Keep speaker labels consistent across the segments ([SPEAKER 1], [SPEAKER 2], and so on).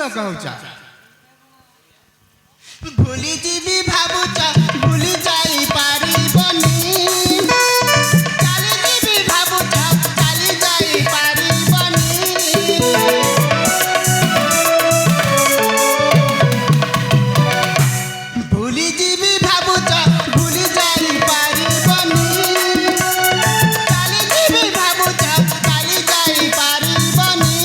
[SPEAKER 1] कहूचा भूली जीवी भावुचा भूली जाई पारिबनी चाली जीवी भावुचा चाली जाई पारिबनी भूली जीवी भावुचा भूली जाई पारिबनी चाली जीवी भावुचा चाली जाई पारिबनी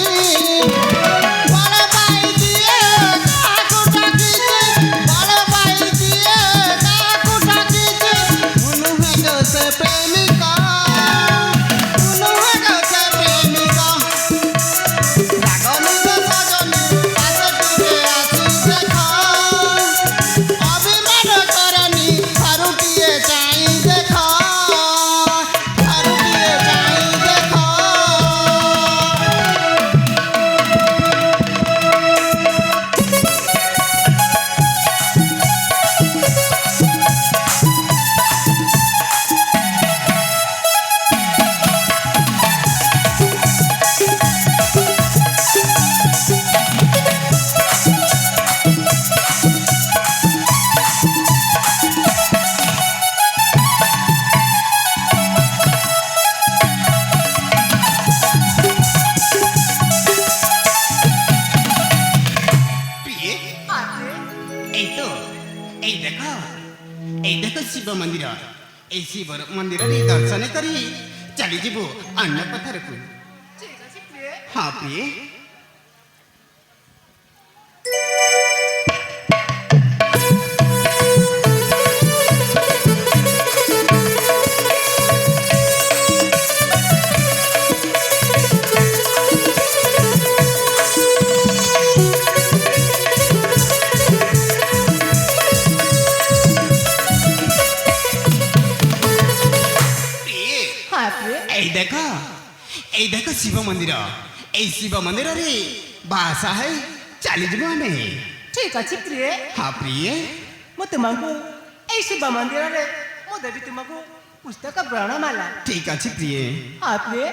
[SPEAKER 1] शिव मंदिर ए शिव मंदिर दर्शन करी चली जीवु अन्न पथर को। हाँ प्रिय देखो शिव मंदिर ए शिव मंदिर रे बासा है चली जीवु आमे।
[SPEAKER 2] ठीक अच्छे प्रिय।
[SPEAKER 1] हाँ प्रिय
[SPEAKER 2] मो तुमको ए शिव मंदिर रे मो देवी तुमको पुस्तक प्रणमाला।
[SPEAKER 1] ठीक अच्छे प्रिय।
[SPEAKER 2] हाँ प्रिय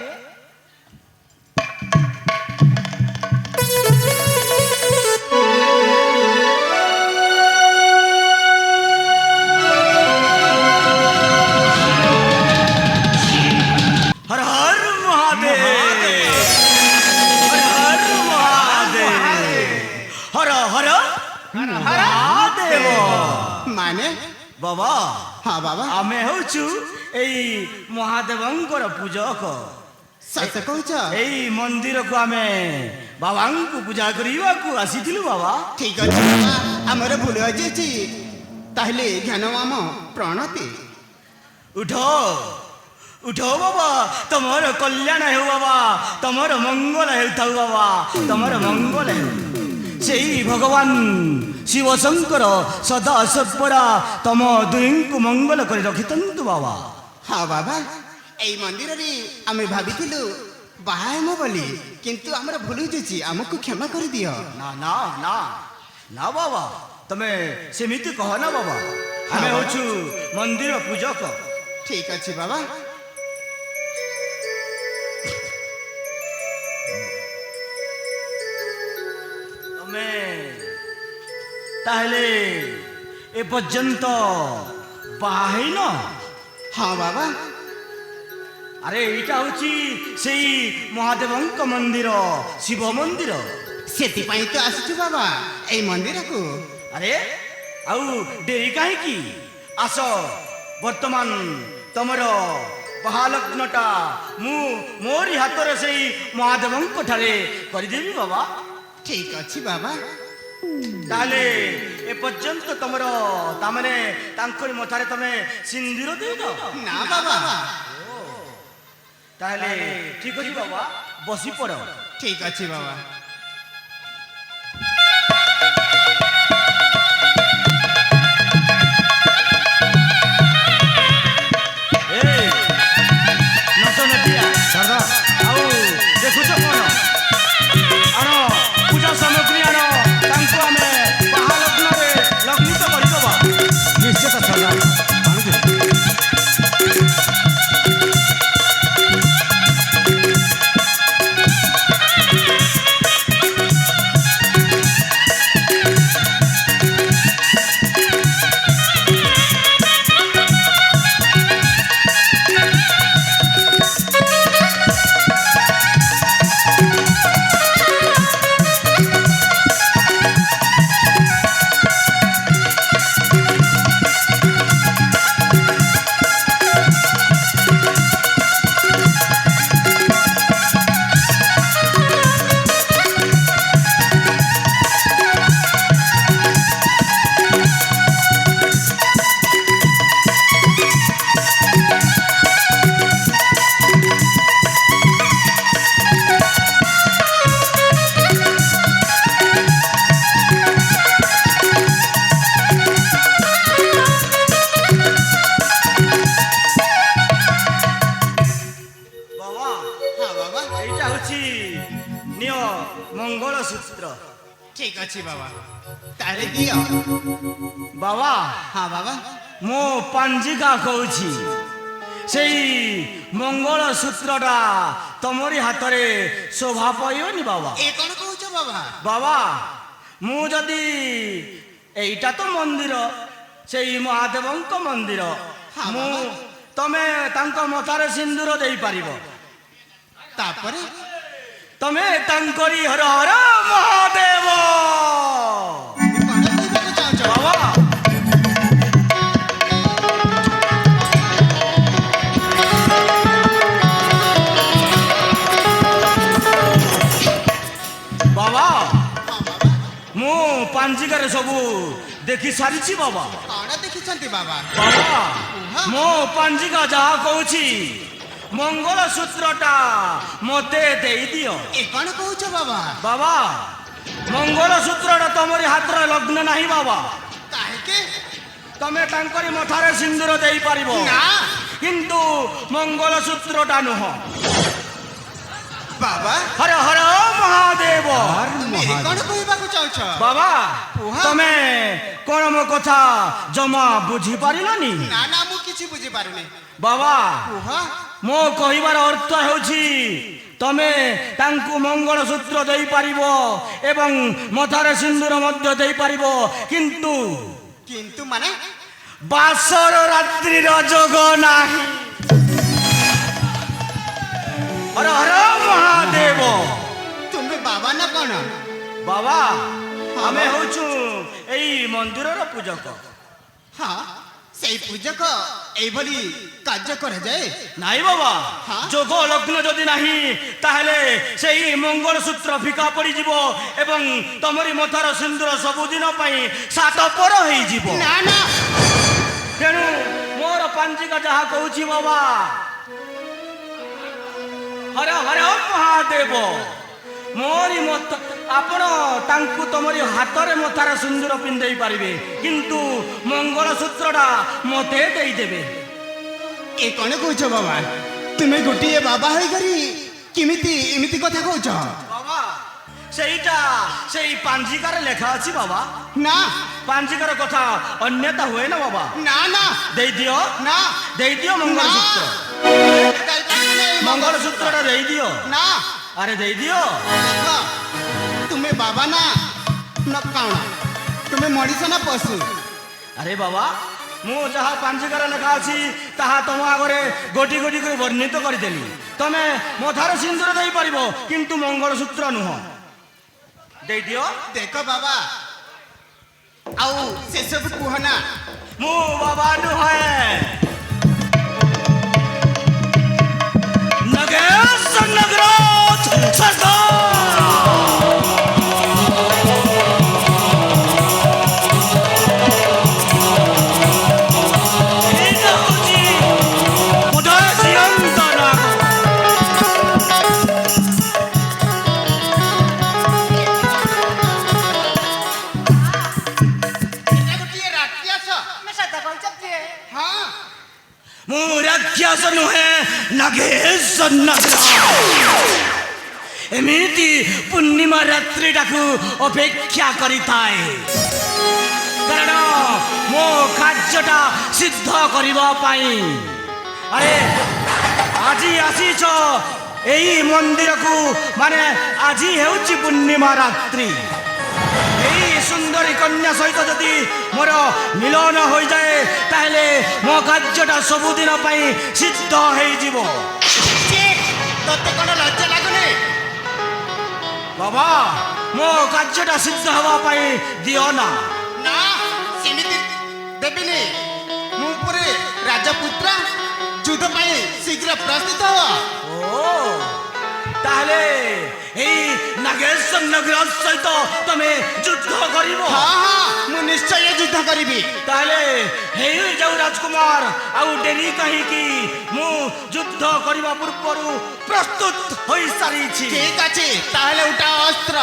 [SPEAKER 1] माने
[SPEAKER 3] बाबा।
[SPEAKER 1] हाँ बाबा
[SPEAKER 3] आमे होचु एई महादेवंकर पूजक
[SPEAKER 1] सत कहूच
[SPEAKER 3] एई मंदिर को आमे बाबा को पूजा करिवा को आसीथिलु बाबा।
[SPEAKER 1] ठीक अछि बाबा हमर भूल अछि ताहले ज्ञान आम प्रणति
[SPEAKER 3] उठो उठो बाबा तमर कल्याण हो बाबा तमर मंगल हेउथाउ बाबा तमर मंगल हे सेई भगवान शिव शंकर सदा सर्वदा तम दुई को मंगल कर रखितंतु बाबा।
[SPEAKER 1] हाँ बाबा एई मंदिर रे आमे भाबिथिलु बाहायम बोली किंतु हमर भूल होछि हमको क्षमा कर दियो।
[SPEAKER 3] ना ना ना ना बाबा तमे सेमिति कह ना बाबा आमे होछु मंदिर पूजक।
[SPEAKER 1] ठीक अछि बाबा
[SPEAKER 3] तमे ताहले ए पर्यंत बाहाई न।
[SPEAKER 1] हाँ बाबा
[SPEAKER 3] ଆରେ ଏଇଟା ହଉଛି ସେଇ ମହାଦେବଙ୍କ ମନ୍ଦିର, ଶିବ ମନ୍ଦିର।
[SPEAKER 1] ସେଥିପାଇଁ ତ ଆସିଛୁ ବାବା ଏଇ ମନ୍ଦିରକୁ।
[SPEAKER 3] ଆରେ ଆଉ ଡେରି କାହିଁକି? ଆସ, ବର୍ତ୍ତମାନ ତମର ବାହାଲଗ୍ନଟା ମୁଁ ମୋରି ହାତରେ ସେଇ ମହାଦେବଙ୍କ ଠାରେ କରିଦେବି ବାବା।
[SPEAKER 1] ଠିକ ଅଛି ବାବା।
[SPEAKER 3] ତାହେଲେ ଏପର୍ଯ୍ୟନ୍ତ ତମର ତାମାନେ ତାଙ୍କରି ମଥାରେ ତମେ ସିନ୍ଦୁର ଦେଇନ?
[SPEAKER 1] ନା ବାବା।
[SPEAKER 3] ତାହେଲେ ଠିକ ଅଛି ବାବା, ବସି ପଡ଼।
[SPEAKER 1] ଠିକ ଅଛି ବାବା।
[SPEAKER 3] ଆଉ ଦେଖୁଛ କଣ? ଆଣ ପୂଜା ସାମଗ୍ରୀ ଆଣ, ତାଙ୍କୁ ଆମେ ବାହାଲଗ୍ନରେ ଲଗ୍ନିତ କରିଦେବା।
[SPEAKER 2] ନିଶ୍ଚିତ ସର୍ଦ୍ଦାର, ଆଣୁଛି।
[SPEAKER 3] ମଙ୍ଗଳସୂତ୍ର।
[SPEAKER 1] ଠିକ ଅଛି ବାବା, ତାହେଲେ ଦିଅ।
[SPEAKER 3] ବାବା,
[SPEAKER 1] ହଁ ବାବା।
[SPEAKER 3] ମୁଁ ପାଞ୍ଜିକା କହୁଛି, ସେଇ ମଙ୍ଗଳସୂତ୍ରଟା ତମରି ହାତରେ ଶୋଭା ପାଇବନି ବାବା।
[SPEAKER 1] ଏ କଣ କହୁଛ ବାବା?
[SPEAKER 3] ବାବା, ମୁଁ ଯଦି ଏଇଟା ତ ମନ୍ଦିର, ସେଇ ମହାଦେବଙ୍କ ମନ୍ଦିର,
[SPEAKER 1] ହଁ
[SPEAKER 3] ମୁଁ
[SPEAKER 1] ବାବା।
[SPEAKER 3] ତମେ ତାଙ୍କ ମଥାରେ ସିନ୍ଦୁର ଦେଇପାରିବ।
[SPEAKER 1] ତାପରେ
[SPEAKER 3] ତମେ ତାଙ୍କରି ହର ହର ମହାଦେବ।
[SPEAKER 1] କଣ କହିବାକୁ ଚାହୁଁଛ
[SPEAKER 3] ବାବା, ବାବା, ମୁଁ ପାଞ୍ଜିକାରେ ସବୁ ଦେଖି ସାରିଛି ବାବା।
[SPEAKER 1] କଣ ଦେଖିଛନ୍ତି ବାବା?
[SPEAKER 3] ବାବା, ମୋ ପାଞ୍ଜିକା ଯାହା କହୁଛି ମଙ୍ଗଳସୂତ୍ରଟା ମତେ ଦେଇଦିଅ।
[SPEAKER 1] ଏ କଣ କହୁଛ ବାବା?
[SPEAKER 3] ବାବା, ମଙ୍ଗଳସୂତ୍ରଟା ତମରି ହାତରେ ଲଗ୍ନ ନାହିଁ ବାବା।
[SPEAKER 1] କାହିଁକି?
[SPEAKER 3] ତମେ ତାଙ୍କରି ମଥାରେ ସିନ୍ଦୁର ଦେଇପାରିବ,
[SPEAKER 1] ନା
[SPEAKER 3] କିନ୍ତୁ ମଙ୍ଗଳସୂତ୍ରଟା ନୁହଁ।
[SPEAKER 1] ବାବା,
[SPEAKER 3] ହର ହର ମହାଦେବ।
[SPEAKER 1] ଏ କଣ କହିବାକୁ ଚାହୁଁଛ?
[SPEAKER 3] ବାବା,
[SPEAKER 1] କୁହ।
[SPEAKER 3] ତମେ କଣ ମୋ କଥା ଜମା ବୁଝିପାରିଲନି?
[SPEAKER 1] ନା ନା, ମୁଁ କିଛି ବୁଝିପାରୁନି।
[SPEAKER 3] ବାବା,
[SPEAKER 1] କୁହ।
[SPEAKER 3] ମୋ କହିବାର ଅର୍ଥ ହେଉଛି ତମେ ତାଙ୍କୁ ମଙ୍ଗଳସୂତ୍ର ଦେଇପାରିବ ଏବଂ ମଥାରେ ସିନ୍ଦୁର ମଧ୍ୟ ଦେଇପାରିବ, କିନ୍ତୁ
[SPEAKER 1] କିନ୍ତୁ ମାନେ?
[SPEAKER 3] ବାସର ରାତ୍ରିର ଯୋଗ ନାହିଁ। ହର ହର ମହାଦେବ।
[SPEAKER 1] ତୁମେ ବାବା ନା କଣ?
[SPEAKER 3] ବାବା, ଆମେ ହଉଛୁ ଏଇ ମନ୍ଦିରର ପୂଜକ।
[SPEAKER 1] ହଁ, ସେଇ ପୂଜକ ଏଇଭଳି କାର୍ଯ୍ୟ କରାଯାଏ?
[SPEAKER 3] ନାଇଁ ବାବା,
[SPEAKER 1] ହଁ?
[SPEAKER 3] ଯୋଗ ଲଗ୍ନ ଯଦି ନାହିଁ ତାହେଲେ ସେଇ ମଙ୍ଗଳସୂତ୍ର ଫିକା ପଡ଼ିଯିବ ଏବଂ ତମରି ମଥାର ସିନ୍ଦୁର ସବୁଦିନ ପାଇଁ ସାତପର ହେଇଯିବ।
[SPEAKER 1] ନା ନା,
[SPEAKER 3] ତେଣୁ ମୋର ପାଞ୍ଜିକା ଯାହା କହୁଛି ବାବା, ହର ହର ମହାଦେବ, ମୋରି ମତ ଆପଣ ତାଙ୍କୁ ତମରି ହାତରେ ମଥାର ସିନ୍ଦୁର ପିନ୍ଧେଇ ପାରିବେ, କିନ୍ତୁ ମଙ୍ଗଳସୂତ୍ରଟା ମତେ ଦେଇଦେବେ।
[SPEAKER 1] ଏ କଣ କହୁଛ ବାବା? ତୁମେ ଗୋଟିଏ ବାବା ହେଇକରି କେମିତି ଏମିତି କଥା କହୁଛ?
[SPEAKER 3] ବାବା, ସେଇଟା ସେଇ ପାଞ୍ଜିକାରେ ଲେଖା ଅଛି ବାବା।
[SPEAKER 1] ନା
[SPEAKER 3] ପାଞ୍ଜିକାର କଥା ଅନ୍ୟତା ହୁଏ ନା ବାବା।
[SPEAKER 1] ନା ନା
[SPEAKER 3] ଦେଇଦିଅ,
[SPEAKER 1] ନା,
[SPEAKER 3] ଦେଇଦିଅ ମଙ୍ଗଳସୂତ୍ର। ମଙ୍ଗଳସୂତ୍ରଟା ଦେଇଦିଅ।
[SPEAKER 1] ନା,
[SPEAKER 3] ଆରେ ଦେଇଦିଅ।
[SPEAKER 1] ଦେଖ, ତୁମେ ବାବା ନା ନା କଣ? ତୁମେ ମଣିଷ ନା ପଶୁ?
[SPEAKER 3] ଆରେ ବାବା, ମୁଁ ଯାହା ପାଞ୍ଜିକାରେ ଲେଖା ଅଛି ତାହା ତମ ଆଗରେ ଗୋଟି ଗୋଟି କରି ବର୍ଣ୍ଣିତ କରିଦେଲି। ତମେ ମଥାରେ ସିନ୍ଦୁର ଦେଇପାରିବ, କିନ୍ତୁ ମଙ୍ଗଳସୂତ୍ର ନୁହଁ। ଦେଇଦିଅ।
[SPEAKER 1] ଦେଖ ବାବା, ଆଉ ସେସବୁ କୁହନା।
[SPEAKER 3] ମୁଁ ବାବା ନୁହେଁ, ନଗେଶ ନଗରାଜ ସରଦାର। ଏଇଟା ହଉଛି ଉଦୟ ସିଂହଙ୍କ ନାଗ।
[SPEAKER 1] ଏଟା ଗୋଟିଏ ରାକ୍ଷସ।
[SPEAKER 2] मैं सदा कौन चपके
[SPEAKER 1] ହଁ
[SPEAKER 3] ମୁଁ ରାକ୍ଷସ ନୁହେଁ, ନଗେଶ ନଗରାଜ। ଏମିତି ପୂର୍ଣ୍ଣିମା ରାତ୍ରିଟାକୁ ଅପେକ୍ଷା କରିଥାଏ, କାରଣ ମୋ କାର୍ଯ୍ୟଟା ସିଦ୍ଧ କରିବା ପାଇଁ। ଆରେ ଆଜି ଆସିଛ ଏଇ ମନ୍ଦିରକୁ, ମାନେ ଆଜି ହେଉଛି ପୂର୍ଣ୍ଣିମା ରାତ୍ରି। ଏଇ ସୁନ୍ଦରୀ କନ୍ୟା ସହିତ ଯଦି ମୋର ମିଳନ ହୋଇଯାଏ, ତାହେଲେ ମୋ କାର୍ଯ୍ୟଟା ସବୁଦିନ ପାଇଁ ସିଦ୍ଧ ହେଇଯିବ।
[SPEAKER 1] ଛି, ତତେ କ'ଣ ଲଜ୍ଜା ଲାଗୁନି?
[SPEAKER 3] ବାବା, ମୋ କାର୍ଯ୍ୟଟା ସିଦ୍ଧ ହେବା ପାଇଁ ଦିଅ ନା।
[SPEAKER 1] ନା, ସେମିତି ଦେବିନି। ମୁଁ ପୁରୀ ରାଜପୁତ୍ର, ଯୁଦ୍ଧ ପାଇଁ ଶୀଘ୍ର ପ୍ରସ୍ତୁତ ହୁଅ।
[SPEAKER 3] ଓ ତାହେଲେ ଏଇ ନାଗେଶ ନଗରାଜ ସହିତ ତମେ ଯୁଦ୍ଧ କରିବ?
[SPEAKER 1] ହଁ ହଁ, ମୁଁ ନିଶ୍ଚୟ ଯୁଦ୍ଧ କରିବି।
[SPEAKER 3] ତାହେଲେ ହେଇଯାଉ ରାଜକୁମାର, ଆଉ ଡେରି କାହିଁକି? ମୁଁ ଯୁଦ୍ଧ କରିବା ପୂର୍ବରୁ ପ୍ରସ୍ତୁତ ହୋଇସାରିଛି।
[SPEAKER 1] ଠିକ ଅଛି, ତାହେଲେ ଉଠାଅ ଅସ୍ତ୍ର।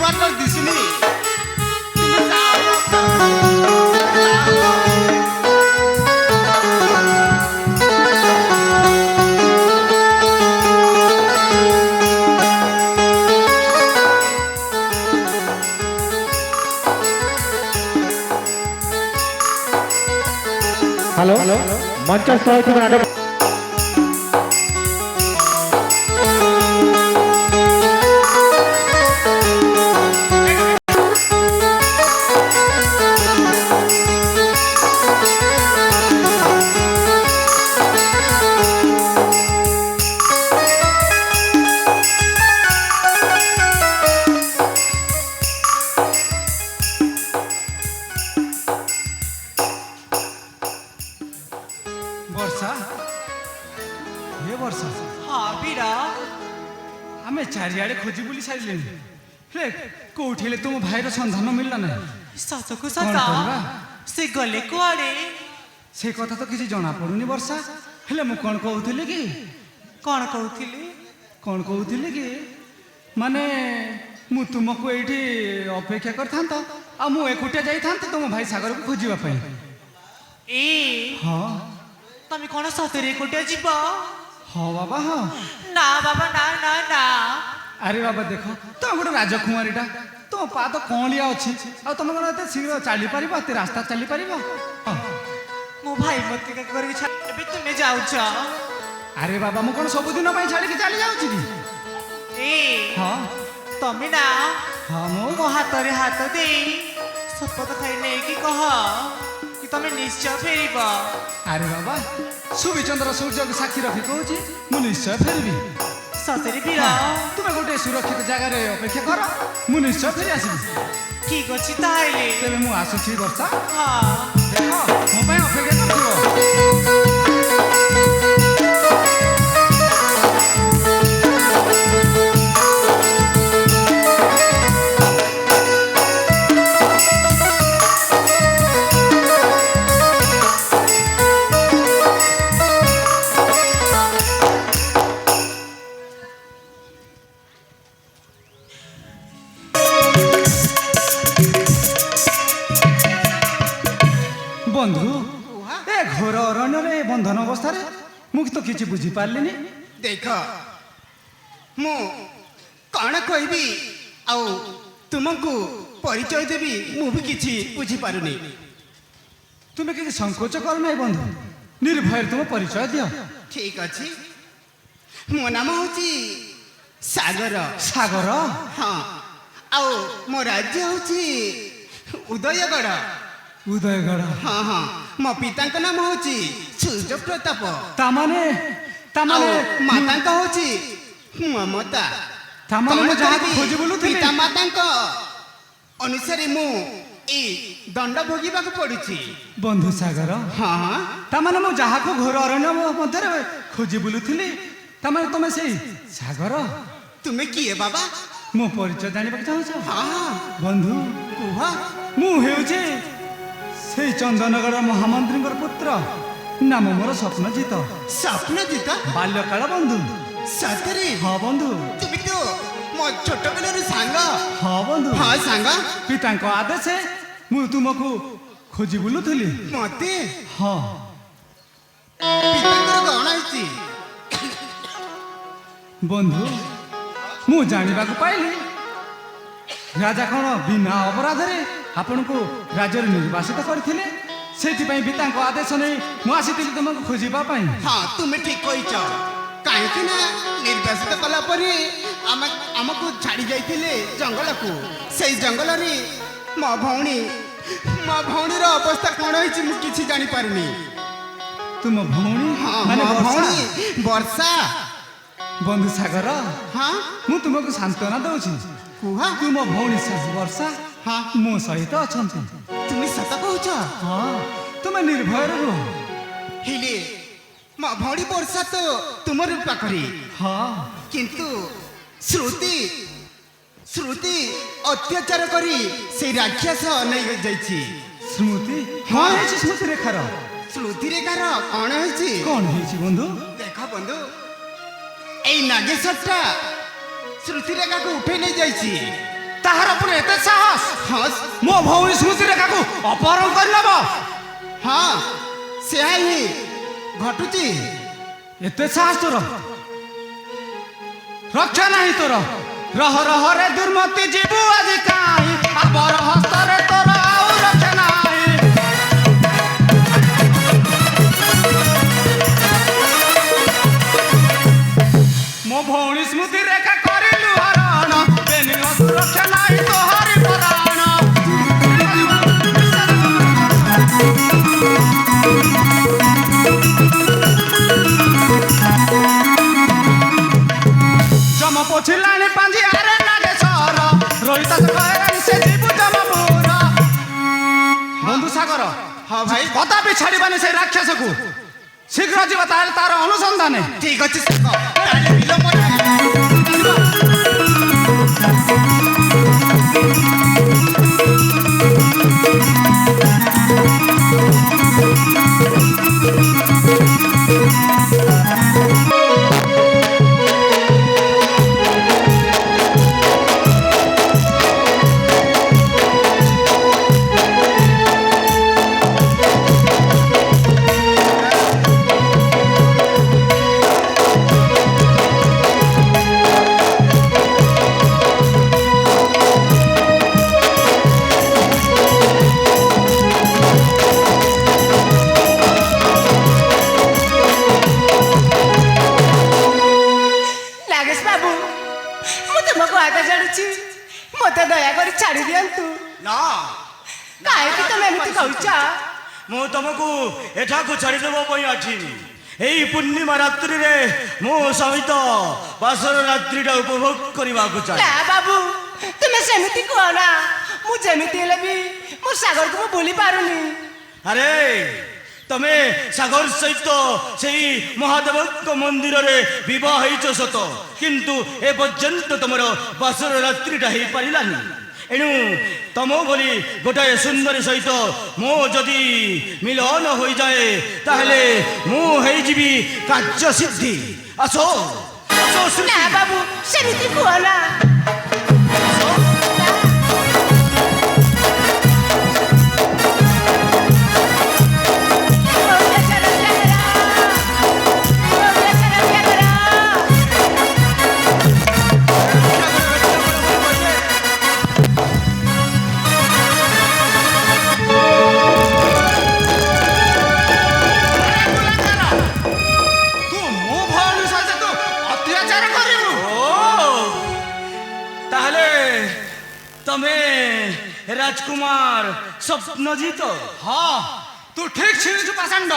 [SPEAKER 1] ବାଟ ଦିଶୁନି।
[SPEAKER 4] হ্যালো মঞ্চস্থ হয়েছিল নাটক
[SPEAKER 2] ବର୍ଷା ହେ ବର୍ଷା
[SPEAKER 3] ହଁ ବୀର
[SPEAKER 2] ଆମେ ଚାରିଆଡ଼େ ଖୋଜି ବୁଲି ସାରିଲେଣି ହେଲେ କୋଉଠି ହେଲେ ତୁମ ଭାଇର ସନ୍ଧାନ ମିଳିଲା ନାହିଁ
[SPEAKER 3] ସତକୁ
[SPEAKER 2] କ'ଣ
[SPEAKER 3] ସତ
[SPEAKER 2] କରିବା?
[SPEAKER 3] ସେ ଗଲେ କୁଆଡ଼େ
[SPEAKER 2] ସେ କଥା ତ କିଛି ଜଣା ପଡୁନି ବର୍ଷା ହେଲେ ମୁଁ କ'ଣ କହୁଥିଲି କି
[SPEAKER 3] କ'ଣ କହୁଥିଲି
[SPEAKER 2] କ'ଣ କହୁଥିଲି କି ମାନେ ମୁଁ ତୁମକୁ ଏଇଠି ଅପେକ୍ଷା କରିଥାନ୍ତ ଆଉ ମୁଁ ଏକୁଟିଆ ଯାଇଥାନ୍ତି ତୁମ ଭାଇ ସାଗରକୁ ଖୋଜିବା ପାଇଁ
[SPEAKER 3] ଏ
[SPEAKER 2] ହଁ
[SPEAKER 3] ତମେ କ'ଣ ସତରେ ଏକୁଟିଆ ଯିବ
[SPEAKER 2] ହଁ ବାବା ହଁ
[SPEAKER 3] ନା ବାବା ନା ନା ନା
[SPEAKER 2] ଆରେ ବାବା ଦେଖ ତମେ ଗୋଟେ ରାଜକୁମାରୀଟା ତୁମ ପାଦ କଅଁଳିଆ ଅଛି ଆଉ ତମେ କ'ଣ ଏତେ ଶୀଘ୍ର ଚାଲିପାରିବ ଏତେ ରାସ୍ତା ଚାଲିପାରିବ ହଁ।
[SPEAKER 3] ମୋ ଭାଇ ମତେ କରିକି ଛାଡ଼ି ଏବେ ତୁମେ ଯାଉଛ
[SPEAKER 2] ଆରେ ବାବା ମୁଁ କ'ଣ ସବୁଦିନ ପାଇଁ ଛାଡ଼ିକି ଚାଲି ଯାଉଛି କି
[SPEAKER 3] ଏ
[SPEAKER 2] ହଁ
[SPEAKER 3] ତମେ ନା
[SPEAKER 2] ହଁ ମୁଁ
[SPEAKER 3] ମୋ ହାତରେ ହାତ ଦେଇ ଶପଥ ଖାଇ ନେଇକି କହ କି ତମେ ନିଶ୍ଚୟ ଫେରିବ
[SPEAKER 2] ଆରେ ବାବା ସୁବିଚନ୍ଦ୍ର ସୂର୍ଯ୍ୟକୁ ସାକ୍ଷୀ ରଖି କହୁଛି ମୁଁ ନିଶ୍ଚୟ ଫେରିବି
[SPEAKER 3] ସତରେ ବୀର
[SPEAKER 2] ତୁମେ ଗୋଟେ ସୁରକ୍ଷିତ ଜାଗାରେ ଅପେକ୍ଷା କର ମୁଁ ନିଶ୍ଚୟ ଫେରି ଆସିବି
[SPEAKER 3] ଠିକ ଅଛି ତାହେଲେ
[SPEAKER 2] ତେବେ ମୁଁ ଆସୁଛି ବର୍ଷା
[SPEAKER 3] ହଁ
[SPEAKER 2] ଦେଖ ମୋ ପାଇଁ ଅପେକ୍ଷା କରିଥିବ ବନ୍ଧୁ ଏ ଘୋର ଅରଣ୍ୟରେ ବନ୍ଧନ ଅବସ୍ଥାରେ ମୁଁ ତ କିଛି ବୁଝିପାରିଲିନି
[SPEAKER 1] ଦେଖ ମୁଁ କ'ଣ କହିବି ଆଉ ତୁମକୁ ପରିଚୟ ଦେବି ମୁଁ ବି କିଛି ବୁଝିପାରୁନି
[SPEAKER 2] ତୁମେ କିଛି ସଂକୋଚ କର ନାହିଁ ବନ୍ଧୁ ନିର୍ଭୟରେ ତୁମ ପରିଚୟ ଦିଅ
[SPEAKER 1] ଠିକ ଅଛି ମୋ ନାମ ହେଉଛି ସାଗର
[SPEAKER 2] ସାଗର
[SPEAKER 1] ହଁ ଆଉ ମୋ ରାଜ୍ୟ ହେଉଛି ଉଦୟଗଡ଼
[SPEAKER 2] ଉଦୟଗଡ଼
[SPEAKER 1] ହଁ ହଁ ମୋ ପିତାଙ୍କ ନାମ ହେଉଛି ସୂର୍ଯ୍ୟ ପ୍ରତାପ
[SPEAKER 2] ତାମାନେ
[SPEAKER 1] ଆଉ ମାତାଙ୍କ ହେଉଛି ମମତା
[SPEAKER 2] ତାମାନେ ମୁଁ ଯାହାକୁ ଖୋଜି ବୁଲୁଥିଲି
[SPEAKER 1] ପିତା ମାତାଙ୍କ ଅନୁସାରେ ମୁଁ ଏଇ ଦଣ୍ଡ ଭୋଗିବାକୁ ପଡୁଛି
[SPEAKER 2] ବନ୍ଧୁ ସାଗର
[SPEAKER 1] ହଁ ହଁ
[SPEAKER 2] ତାମାନେ ମୁଁ ଯାହାକୁ ଘୋର ଅରଣ୍ୟ ମଧ୍ୟରେ ଖୋଜି ବୁଲୁଥିଲି ତାମାନେ ତମେ ସେଇ ସାଗର
[SPEAKER 1] ତୁମେ କିଏ ବାବା
[SPEAKER 2] ମୋ ପରିଚୟ ଜାଣିବାକୁ ଚାହୁଁଛ
[SPEAKER 1] ହଁ ହଁ
[SPEAKER 2] ବନ୍ଧୁ
[SPEAKER 1] କୁହ
[SPEAKER 2] ମୁଁ ହେଉଛି ସେଇ ଚନ୍ଦନଗଡ଼ ମହାମନ୍ତ୍ରୀଙ୍କର ପୁତ୍ର ନାମ ମୋର ସ୍ୱପ୍ନଜିତ
[SPEAKER 1] ସ୍ୱପ୍ନଜିତ
[SPEAKER 2] ବାଲ୍ୟକାଳ ବନ୍ଧୁ
[SPEAKER 1] ସତରେ
[SPEAKER 2] ହଁ ବନ୍ଧୁ
[SPEAKER 1] ତୁମେ ତ ମୋ ଛୋଟବେଳର ସାଙ୍ଗ
[SPEAKER 2] ହଁ ବନ୍ଧୁ
[SPEAKER 1] ହଁ ସାଙ୍ଗ
[SPEAKER 2] ପିତାଙ୍କ ଆଦେଶ ମୁଁ ତୁମକୁ ଖୋଜି ବୁଲୁଥିଲି
[SPEAKER 1] ମତେ
[SPEAKER 2] ହଁ
[SPEAKER 1] ପିତାଙ୍କର କ'ଣ ହେଇଛି
[SPEAKER 2] ବନ୍ଧୁ ମୁଁ ଜାଣିବାକୁ ପାଇଲି ରାଜା କ'ଣ ବିନା ଅପରାଧରେ ଆପଣଙ୍କୁ ରାଜ୍ୟରେ ନିର୍ବାସିତ କରିଥିଲେ ସେଥିପାଇଁ ପିତାଙ୍କ ଆଦେଶ ନେଇ ମୁଁ ଆସିଥିଲି ତୁମକୁ ଖୋଜିବା ପାଇଁ
[SPEAKER 1] ହଁ ତୁମେ ଠିକ କହିଛ କାହିଁକି ନା ନିର୍ବାସିତ କଲା ପରେ ଆମକୁ ଛାଡ଼ି ଯାଇଥିଲେ ଜଙ୍ଗଲକୁ ସେଇ ଜଙ୍ଗଲରେ ମୋ ଭଉଣୀର ଅବସ୍ଥା କ'ଣ ହେଇଛି ମୁଁ କିଛି ଜାଣିପାରୁନି
[SPEAKER 2] ତୁମ ଭଉଣୀ
[SPEAKER 1] ହଁ
[SPEAKER 2] ମାନେ
[SPEAKER 1] ମୋ
[SPEAKER 2] ବର୍ଷା?
[SPEAKER 1] ଭଉଣୀ ବର୍ଷା
[SPEAKER 2] ବନ୍ଧୁ ସାଗର
[SPEAKER 1] ହଁ
[SPEAKER 2] ମୁଁ ତୁମକୁ ସାନ୍ତ୍ୱନା ଦଉଛି
[SPEAKER 1] କୁହ
[SPEAKER 2] ତୁମ ଭଉଣୀ ବର୍ଷା
[SPEAKER 1] ହଁ
[SPEAKER 2] ମୋ ସହିତ ଅଛନ୍ତି
[SPEAKER 1] ତୁମେ ସତ କହୁଛ
[SPEAKER 2] ହଁ ତୁମେ ନିର୍ଭୟରେ ରୁହ
[SPEAKER 1] ହେଲେ ମୋ ଭଉଣୀ ବର୍ଷା ତ ତୁମର ପାଖରେ
[SPEAKER 2] ହଁ
[SPEAKER 1] କିନ୍ତୁ ଶ୍ରୁତି ଅତ୍ୟାଚାର କରି ସେଇ ରାକ୍ଷସ ନେଇ ଯାଇଛି
[SPEAKER 2] ସ୍ମୃତି
[SPEAKER 1] ହଁ।
[SPEAKER 2] କ'ଣ ହେଇଛି ସ୍ମୃତି ରେଖାର
[SPEAKER 1] ଶ୍ରୁତି ରେଖାର କ'ଣ ହେଇଛି
[SPEAKER 2] କ'ଣ ହେଇଛି ବନ୍ଧୁ
[SPEAKER 1] ଦେଖ ବନ୍ଧୁ ଏଇ ନାଗେଶ୍ୱରଟା ଶ୍ରୁତି ରେଖାକୁ ଉଠେଇ ନେଇ ଯାଇଛି
[SPEAKER 2] ତାହାର ପୁଣି ଏତେ ସାହସ
[SPEAKER 1] ହଁ
[SPEAKER 2] ମୋ ଭଉଣୀ ସ୍ମୃତି ରେଖାକୁ ଅପହରଣ କରିନେବ
[SPEAKER 1] ହଁ ସେୟା ହିଁ ଘଟୁଛି
[SPEAKER 2] ଏତେ ସାହସ ତୋର ରକ୍ଷା ନାହିଁ ତୋର ରହ ରହ ରେ ଦୁର୍ମତି ଯିବୁ ଆଜି କାହିଁ ଆବର ହସ୍ତରେ ତୋର ଆଉ ରକ୍ଷା ନାହିଁ ମୋ ଭଉଣୀ ସ୍ମୃତି ରେଖା କରିଲୁ ହରଣ ବେନି ରକ୍ଷା ନାହିଁ ତୋହାରି ପରାଣ ଜମ ପୋଛିଲାଣି ପାଞ୍ଜି ଆରେ ନାଗେଶ୍ୱର ରୋହିତ ସେ ଯିବୁ ଜମପୁର ବନ୍ଧୁ ସାଗର
[SPEAKER 1] ହଁ ଭାଇ
[SPEAKER 2] କଦାପି ଛାଡ଼ିବାନି ସେ ରାକ୍ଷସକୁ ଶୀଘ୍ର ଯିବା ତାହେଲେ ତାର ଅନୁସନ୍ଧାନେ।
[SPEAKER 1] ଠିକ ଅଛି ସାଙ୍ଗ, ତାହେଲେ ବିଳମ୍ବ ନାହିଁ।
[SPEAKER 3] ନାଗେଶ ବାବୁ, ମୁଁ ତୁମକୁ ଆଗ ଜାଣୁଛି, ମୋତେ ଦୟାକରି ଛାଡ଼ି ଦିଅନ୍ତୁ। ନା, କାହିଁକି ତମେ ଏମିତି କହୁଛ? ମୁଁ ତମକୁ ଏଠାକୁ ଛାଡ଼ିଦେବା ପାଇଁ ଆସିନି। ଏଇ ପୂର୍ଣ୍ଣିମା ରାତ୍ରିରେ ମୋ ସହିତ ବାସର ରାତ୍ରିଟା ଉପଭୋଗ କରିବାକୁ ଚାହେଁ। ନା ବାବୁ, ତୁମେ ସେମିତି କୁହ ନା। ମୁଁ ଯେମିତି ହେଲେ ବି ମୋ ସାଗରକୁ ମୁଁ ଭୁଲି ପାରୁନି। ଆରେ ତମେ ସାଗର ସହିତ ସେଇ ମହାଦେବଙ୍କ ମନ୍ଦିରରେ ବିବାହ ହେଇଛ ସତ, କିନ୍ତୁ ଏ ପର୍ଯ୍ୟନ୍ତ ତମର ବାସର ରାତ୍ରିଟା ହେଇପାରିଲାନି। ଏଣୁ ତମ ଭଳି ଗୋଟାଏ ସୁନ୍ଦରୀ ସହିତ ମୋ ଯଦି ମିଳନ ହୋଇଯାଏ ତାହେଲେ ମୁଁ ହେଇଯିବି କାର୍ଯ୍ୟ ସିଦ୍ଧି। ଆସ ନା ବାବୁ, ସେମିତି କୁହ ନା। ତମେ ରାଜକୁମାର ସ୍ୱପ୍ନଜିତ?
[SPEAKER 2] ହଁ, ତୁ ଠିକ ଛିଣିଛୁ ପାଷାଣ୍ଡ।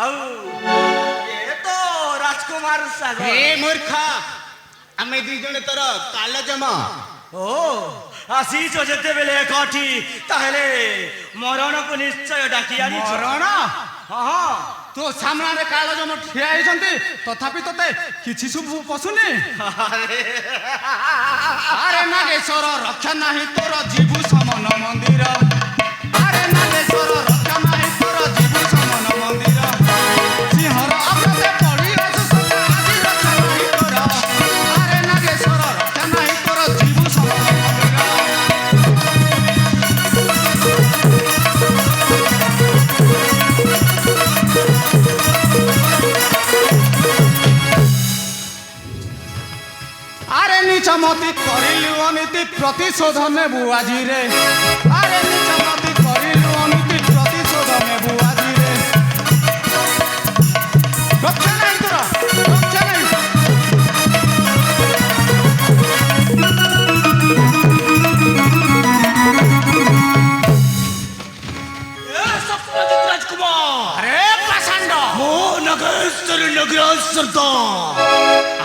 [SPEAKER 3] ଆଉ ଏ ତ ରାଜକୁମାର ସାଗର।
[SPEAKER 1] ହେ ମୂର୍ଖ, ଆମେ ଦୁଇ ଜଣ ତୋର କାଲଜମ।
[SPEAKER 3] ଓ ଆସିଛ ଯେତେବେଳେ ଏକାଠି, ତାହେଲେ ମରଣକୁ ନିଶ୍ଚୟ ଡାକି ଆଣିଛ।
[SPEAKER 2] ମରଣ?
[SPEAKER 3] ହଁ,
[SPEAKER 2] ତୋ ସାମ୍ନାରେ କାଳ ଜମ ଠିଆ ହେଇଛନ୍ତି, ତଥାପି ତତେ କିଛି ଶୁଭୁ ପଶୁନି? ଆରେ ନାଗେଶ୍ୱର ରକ୍ଷା ନାହିଁ ତୋର ଯିବୁ ସମନ ମନ୍ଦିର। ଆରେ ନାଗେଶ୍ୱର ରକ୍ଷା ନାହିଁ ତୋର ଯିବୁ ସମନ ମନ୍ଦିର। ସିଂହର ଅଗ୍ରତେ ପଡ଼ି ଆସୁ ସଦା ଆଜି ରକ୍ଷା ନାହିଁ ତୋର। ଆରେ ନାଗେଶ୍ୱର ରକ୍ଷା ନାହିଁ ତୋର ଯିବୁ ସମନ ମନ୍ଦିର। আরে নিচমতি করিলু অনীতি প্রতিশোধ নেবু আজিরে। আরে নিচমতি করিলু অনীতি প্রতিশোধ নেবু আজিরে। রক্ষা নাই তোরা, রক্ষা নাই।
[SPEAKER 3] ସ୍ୱପ୍ନଜିତ ରାଜକୁମାର।
[SPEAKER 2] আরে পাষাণ্ড,
[SPEAKER 3] ମୋ ନଗେଶ୍ୱର ନଗର ସର୍ଦ୍ଦାର।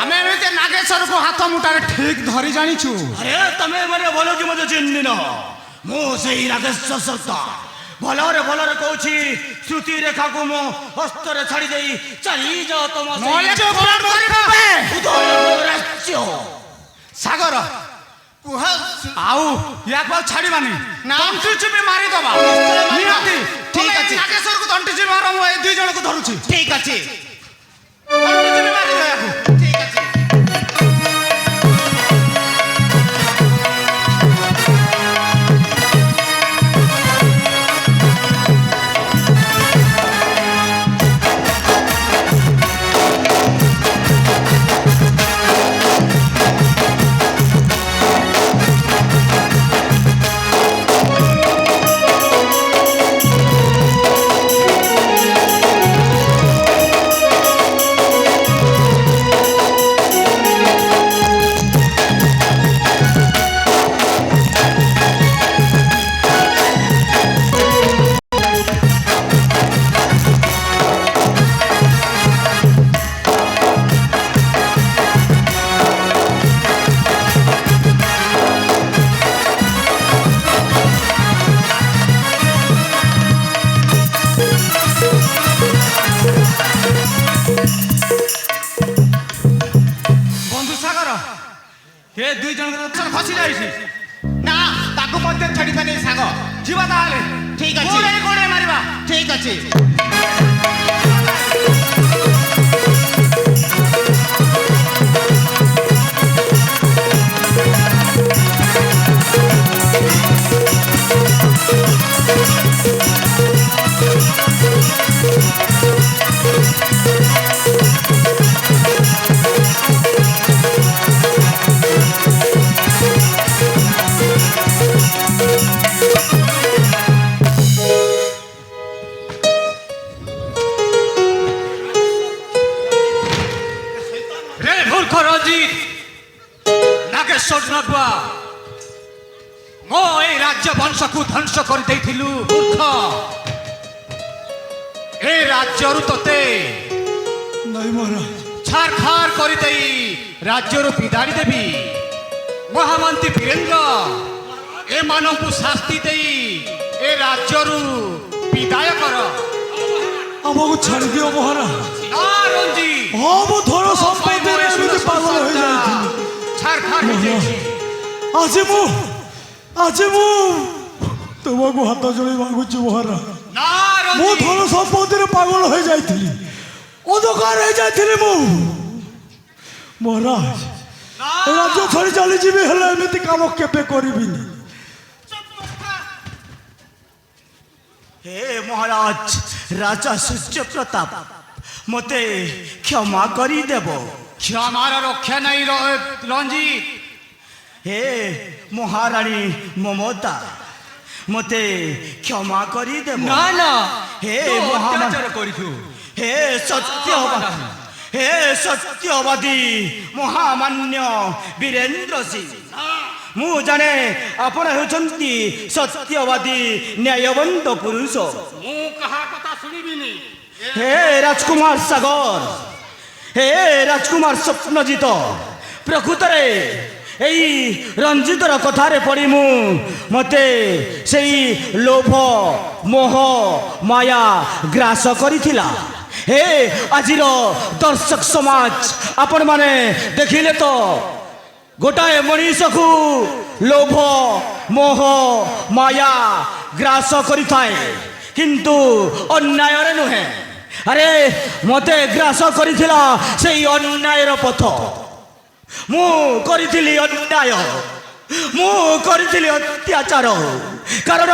[SPEAKER 2] ଆମେ ଏମିତି ନାଗେଶ୍ୱରକୁ ହାତ ମୁଠାରେ ଠିକ ଧରି ଜାଣିଛୁ।
[SPEAKER 3] ଆରେ ତମେ ମାନେ ଭଲ କି ମୋତେ ଚିହ୍ନିନ। ମୁଁ ସେଇ ନାଗେଶ୍ୱର ସର୍ଦ୍ଦାର। ଭଲରେ କହୁଛି, ଶ୍ରୁତି ରେଖାକୁ ମୋ ହସ୍ତରେ ଛାଡ଼ି ଦେଇ ଚାଲିଯାଅ ତମ
[SPEAKER 2] ନହେଲେ
[SPEAKER 3] ସେଇ ଉଦୟପୁର ରାଜ୍ୟ।
[SPEAKER 2] ସାଗର,
[SPEAKER 1] କୁହ
[SPEAKER 2] ଆଉ ୟାକୁ ଆଉ ଛାଡ଼ିବାନି।
[SPEAKER 1] ନା।
[SPEAKER 2] ତଣ୍ଟି ଚିପି ମାରିଦବା।
[SPEAKER 1] ନିଶ୍ଚୟ ମାରିବା।
[SPEAKER 2] ନିହାତି।
[SPEAKER 1] ଠିକ
[SPEAKER 2] ତମେ
[SPEAKER 1] ଅଛି।
[SPEAKER 2] ନାଗେଶ୍ୱରକୁ ତଣ୍ଟି ଚିପି ମାର, ମୁଁ ଏଇ ଦୁଇ ଜଣକୁ ଧରୁଛି।
[SPEAKER 1] ଠିକ ଅଛି,
[SPEAKER 2] ତଣ୍ଟି ଚିପି ମାରିଦ ୟାକୁ।
[SPEAKER 1] ଠିକ ଅଛି।
[SPEAKER 2] ଦୁଇ ଜଣଙ୍କର ଖସି ଯାଇଛି।
[SPEAKER 1] ନା ତାକୁ ମଧ୍ୟ ଛାଡ଼ିବାନି ସାଙ୍ଗ।
[SPEAKER 2] ଯିବା ତାହେଲେ।
[SPEAKER 1] ଠିକ ଅଛି।
[SPEAKER 2] ଗୋଡ଼େ ଗୋଡ଼େ ମାରିବା।
[SPEAKER 1] ଠିକ ଅଛି।
[SPEAKER 2] রে মূর্খ রঞ্জিত নাগেশ্বর নগুয়া ମୋ এই ରାଜ୍ୟ ବଂଶକୁ ଧ୍ୱଂସ କରିଦେଇଥିଲୁ ମୂର୍ଖ। ଏ ରାଜ୍ୟରୁ ତତେ
[SPEAKER 5] ନାଇଁ ମହାରାଜ
[SPEAKER 2] ଛାରଖାର କରିଦେଇ ରାଜ୍ୟରୁ ବିଦାଡ଼ି ଦେବି। ମହାମନ୍ତ୍ରୀ ବୀରେନ୍ଦ୍ର ଏମାନଙ୍କୁ ଶାସ୍ତି ଦେଇ ଏ ରାଜ୍ୟରୁ ବିଦାୟ କର।
[SPEAKER 5] ଆମକୁ ଛାଡ଼ିଦିଅ ମହାରାଜ।
[SPEAKER 2] ନା ରଞ୍ଜିତ,
[SPEAKER 5] ହଁ ମୁଁ ଧନ ସମ୍ପତ୍ତିରେ ଏମିତି ପାଗଳ ହୋଇଯାଇଥିଲି।
[SPEAKER 2] ଛାରଖାର ହେଇଯାଇଛି।
[SPEAKER 5] ଆଜି ମୁଁ ତୁମକୁ ହାତ ଯୋଡ଼ି ମାଗୁଛି ମହାରାଜ।
[SPEAKER 2] ନା
[SPEAKER 5] ମୁଁ
[SPEAKER 2] ରଞ୍ଜିତ,
[SPEAKER 5] ଧନ ସମ୍ପତ୍ତିରେ ପାଗଳ ହୋଇଯାଇଥିଲି, ଅନ୍ଧକାର ହେଇଯାଇଥିଲି ମୁଁ ମହାରାଜ। ଏ ରାଜ୍ୟ ଛାଡ଼ି ଚାଲିଯିବି, ହେଲେ ଏମିତି କାମ କେବେ କରିବିନି।
[SPEAKER 3] ହେ ମହାରାଜ ରାଜା ସୂର୍ଯ୍ୟ ପ୍ରତାପ ମୋତେ କ୍ଷମା କରିଦେବ।
[SPEAKER 2] କ୍ଷମାର ରକ୍ଷା ନାହିଁ ରଞ୍ଜିତ।
[SPEAKER 3] ହେ ମହାରାଣୀ ମମତା ମୋତେ କ୍ଷମା କରିଦେବ।
[SPEAKER 2] ନା ନା,
[SPEAKER 3] ହେ
[SPEAKER 2] ତୁ
[SPEAKER 3] ମହାମା
[SPEAKER 2] ଅତ୍ୟାଚାର କରିଛୁ।
[SPEAKER 3] ହେ ସତ୍ୟବାଦୀ, ହେ ସତ୍ୟବାଦୀ ମହାମାନ୍ୟ ବୀରେନ୍ଦ୍ର ସିଂ, ମୁଁ ଜାଣେ ଆପଣ ହେଉଛନ୍ତି ସତ୍ୟବାଦୀ ନ୍ୟାୟବନ୍ତ ପୁରୁଷ।
[SPEAKER 2] ମୁଁ କାହା କଥା ଶୁଣିବିନି।
[SPEAKER 3] ହେ ରାଜକୁମାର ସାଗର, ହେ ରାଜକୁମାର ସ୍ୱପ୍ନଜିତ, ପ୍ରକୃତରେ ଏଇ ରଞ୍ଜିତର କଥାରେ ପଡ଼ି ମୋତେ ସେଇ ଲୋଭ ମୋହ ମାୟା ଗ୍ରାସ କରିଥିଲା। ହେ ଆଜିର ଦର୍ଶକ ସମାଜ, ଆପଣମାନେ ଦେଖିଲେ ତ ଗୋଟାଏ ମଣିଷକୁ ଲୋଭ ମୋହ ମାୟା ଗ୍ରାସ କରିଥାଏ, କିନ୍ତୁ ଅନ୍ୟାୟରେ ନୁହେଁ। ଆରେ ମୋତେ ଗ୍ରାସ କରିଥିଲା ସେଇ ଅନ୍ୟାୟର ପଥ। ମୁଁ କରିଥିଲି ଅନ୍ୟାୟ, ମୁଁ କରିଥିଲି ଅତ୍ୟାଚାର। କାରଣ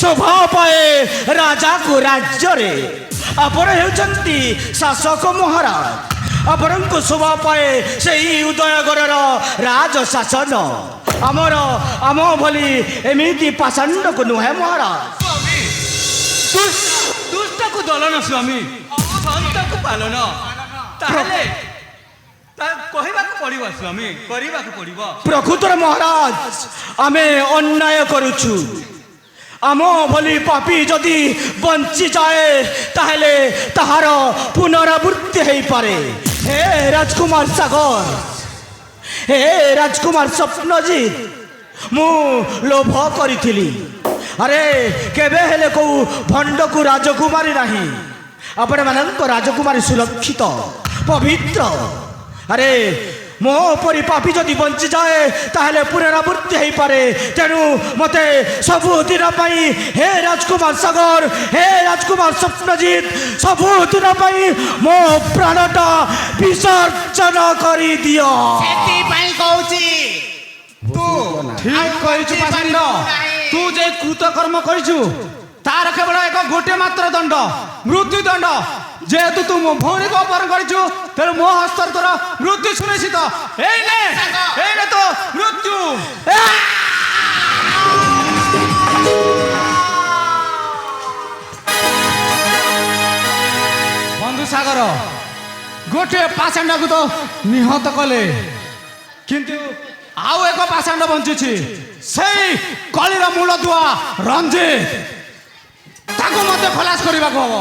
[SPEAKER 3] ଶୋଭା ପାଏ ରାଜାକୁ ରାଜ୍ୟରେ। ଆପଣ ହେଉଛନ୍ତି ଶାସକ ମହାରାଜ, ଆପଣଙ୍କୁ ଶୋଭା ପାଏ ସେଇ ଉଦୟଗଡ଼ର ରାଜ ଶାସନ। ଆମ ଭଳି ଏମିତି ପାଷାଣ୍ଡକୁ ନୁହେଁ ମହାରାଜ।
[SPEAKER 2] ଦୁଷ୍ଟକୁ ଦଳନ ସ୍ୱାମୀ, ସନ୍ତକୁ ପାଲନ। ତାହେଲେ କହିବାକୁ ପଡ଼ିବ ସ୍ୱାମୀ, କରିବାକୁ ପଡ଼ିବ।
[SPEAKER 3] ପ୍ରକୃତରେ ମହାରାଜ ଆମେ ଅନ୍ୟାୟ କରୁଛୁ। ଆମ ଭଳି ପାପୀ ଯଦି ବଞ୍ଚିଯାଏ ତାହେଲେ ତାହାର ପୁନରାବୃତ୍ତି ହେଇପାରେ। ହେ ରାଜକୁମାର ସାଗର, ହେ ରାଜକୁମାର ସ୍ୱପ୍ନଜିତ, ମୁଁ ଲୋଭ କରିଥିଲି। ଆରେ କେବେ ହେଲେ କୋଉ ଭଣ୍ଡକୁ ରାଜକୁମାରୀ ନାହିଁ। ଆପଣମାନଙ୍କ ରାଜକୁମାରୀ ସୁରକ୍ଷିତ ପବିତ୍ର। ଆରେ ମୋ ପରି ପାପୀ ଯଦି ବଞ୍ଚିଯାଏ ତାହେଲେ ପୁନରାବୃତ୍ତି ହେଇପାରେ। ତେଣୁ ମୋତେ ସବୁଦିନ ପାଇଁ ହେ ରାଜକୁମାର ସାଗର, ହେ ରାଜକୁମାର ସ୍ୱପ୍ନଜିତ, ସବୁଦିନ ପାଇଁ ମୋ ପ୍ରାଣଟା ବିସର୍ଜନ କରିଦିଅ।
[SPEAKER 1] ସେଥିପାଇଁ କହୁଛି ତୁ
[SPEAKER 2] ଠିକ କହିଛୁ ପାଷାଣ୍ଡ। ତୁ ଯେ କୃତକର୍ମ କରିଛୁ ତାର କେବଳ ଗୋଟିଏ ମାତ୍ର ଦଣ୍ଡ, ମୃତ୍ୟୁ ଦଣ୍ଡ। ଯେହେତୁ ତୁ ମୋ ଭଉଣୀକୁ ଅପହରଣ କରିଛୁ, ତେଣୁ ମୋ ହସ୍ତରେ ତୋର ମୃତ୍ୟୁ ସୁନିଶ୍ଚିତ। ଏଇନେ ତ ମୃତ୍ୟୁ। ବନ୍ଧୁ ସାଗର, ଗୋଟିଏ ପାଷାଣ୍ଡକୁ ତ ନିହତ କଲେ, କିନ୍ତୁ ଆଉ ଏକ ପାଷାଣ୍ଡ ବଞ୍ଚୁଛି, ସେଇ କଳିର ମୂଳଦୁଆ ରଞ୍ଜିତ। ତାକୁ ମଧ୍ୟ ଖଲାସ କରିବାକୁ ହବ।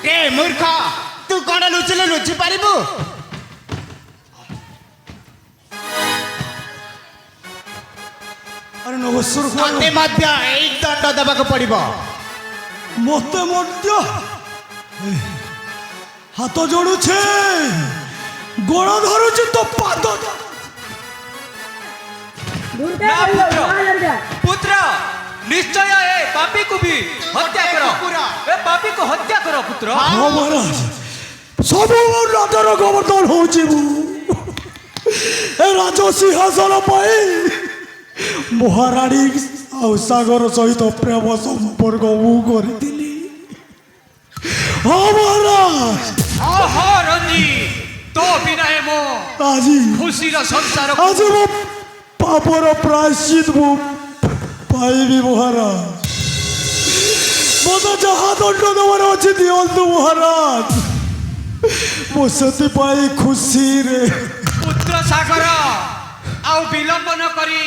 [SPEAKER 1] ଏ ମୂର୍ଖ, ତୁ କଣ ଲୁଚିଲେ ଲୁଚି ପାରିବୁ?
[SPEAKER 5] ଆରେ ନମସ୍କାର
[SPEAKER 1] ମତେ ମଧ୍ୟ ଏଇ ଦଣ୍ଡ ଦେବାକୁ ପଡିବ।
[SPEAKER 5] ମୋତେ ମଧ୍ୟ হাত জড়ুছে গোড় ধরুছে তো পাদ
[SPEAKER 3] ନା ପୁତ୍ର ପୁତ୍ର ନିଶ୍ଚୟ ଏ ପାପୀକୁ ବି ହତ୍ୟା କର ଏ ପାପୀକୁ ହତ୍ୟା କର ପୁତ୍ର
[SPEAKER 5] ହଁ ମହାରାଜ ସବୁ ରାଜାର ଗୋବର୍ଦ୍ଧନ ହଉଛି ମୁଁ ଏ ରାଜ ସିଂହାସନ ପାଇଁ ମହାରାଣୀ ଆଉ ସାଗର ସହିତ ପ୍ରେମ ସମ୍ପର୍କ ମୁଁ କରିଥିଲି ହଁ ମହାରାଜ
[SPEAKER 3] ଓହୋ ରଞ୍ଜିତ ତୋ ବିନା ଏ ମୋ
[SPEAKER 5] ଆଜି
[SPEAKER 3] ଖୁସିର ସଂସାର
[SPEAKER 5] ଆଜି ମୋ ପାପର ପ୍ରାୟଶ୍ଚିତ ମୁଁ ପାଇବି ମହାରାଜ ମୋତେ ଯାହା ଦଣ୍ଡ ଦେବାର ଅଛି ଦିଅନ୍ତୁ ମହାରାଜ ମୁଁ ସେଥିପାଇଁ ଖୁସିରେ
[SPEAKER 3] ପୁତ୍ର ସାଗର ଆଉ ବିଳମ୍ବ ନ କରି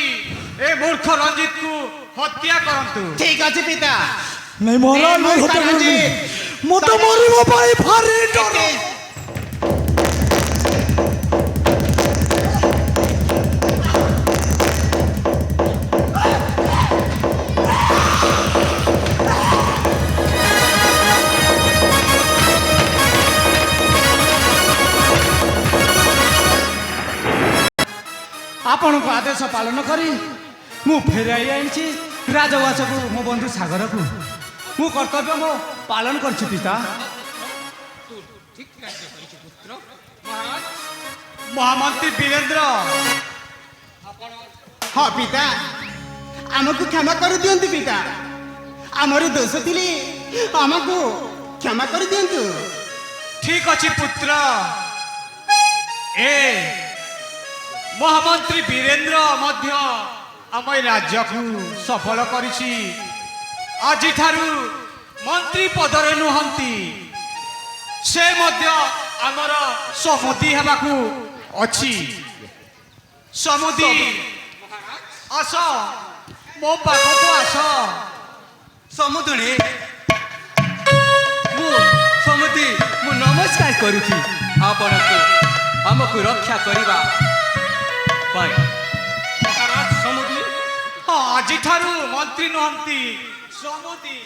[SPEAKER 3] ଏ ମୂର୍ଖ ରଞ୍ଜିତକୁ ହତ୍ୟା କରନ୍ତୁ
[SPEAKER 1] ଠିକ ଅଛି ପିତା
[SPEAKER 5] ନାଇଁ ମହାରାଜ ମୁଁ ହତ୍ୟା କରିବିନି। ମୋତେ ମରିବା ପାଇଁ ଭାରି ଡର
[SPEAKER 2] ଆପଣଙ୍କ ଆଦେଶ ପାଳନ କରି ମୁଁ ଫେରାଇ ଆଣିଛି ରାଜବାସକୁ ମୋ ବନ୍ଧୁ ସାଗରକୁ ମୁଁ କର୍ତ୍ତବ୍ୟ ମୋ ପାଳନ କରିଛି ପିତା
[SPEAKER 3] ମହାମନ୍ତ୍ରୀ ବୀରେନ୍ଦ୍ର
[SPEAKER 1] ହଁ ପିତା ଆମକୁ କ୍ଷମା କରିଦିଅନ୍ତୁ ପିତା ଆମର ଦୋଷ ଥିଲେ ଆମକୁ କ୍ଷମା କରିଦିଅନ୍ତୁ
[SPEAKER 3] ଠିକ ଅଛି ପୁତ୍ର ଏ ମହାମନ୍ତ୍ରୀ ବୀରେନ୍ଦ୍ର ମଧ୍ୟ ଆମ ଏ ରାଜ୍ୟକୁ ସଫଳ କରିଛି ଆଜିଠାରୁ ମନ୍ତ୍ରୀ ପଦରେ ନୁହନ୍ତି ସେ ମଧ୍ୟ ଆମର ସମୁଦି ହେବାକୁ ଅଛି ସମୁଦି ଆସ ମୋ ପାଖକୁ ଆସ ସମୁଦୁଣୀ ମୁଁ ନମସ୍କାର କରୁଛି ଆପଣଙ୍କୁ ଆମକୁ ରକ୍ଷା କରିବା ପାଇଁ ମହାରାଜ ସମୁଦି ଆଜିଠାରୁ ମନ୍ତ୍ରୀ ନୁହନ୍ତି ସମୁଦି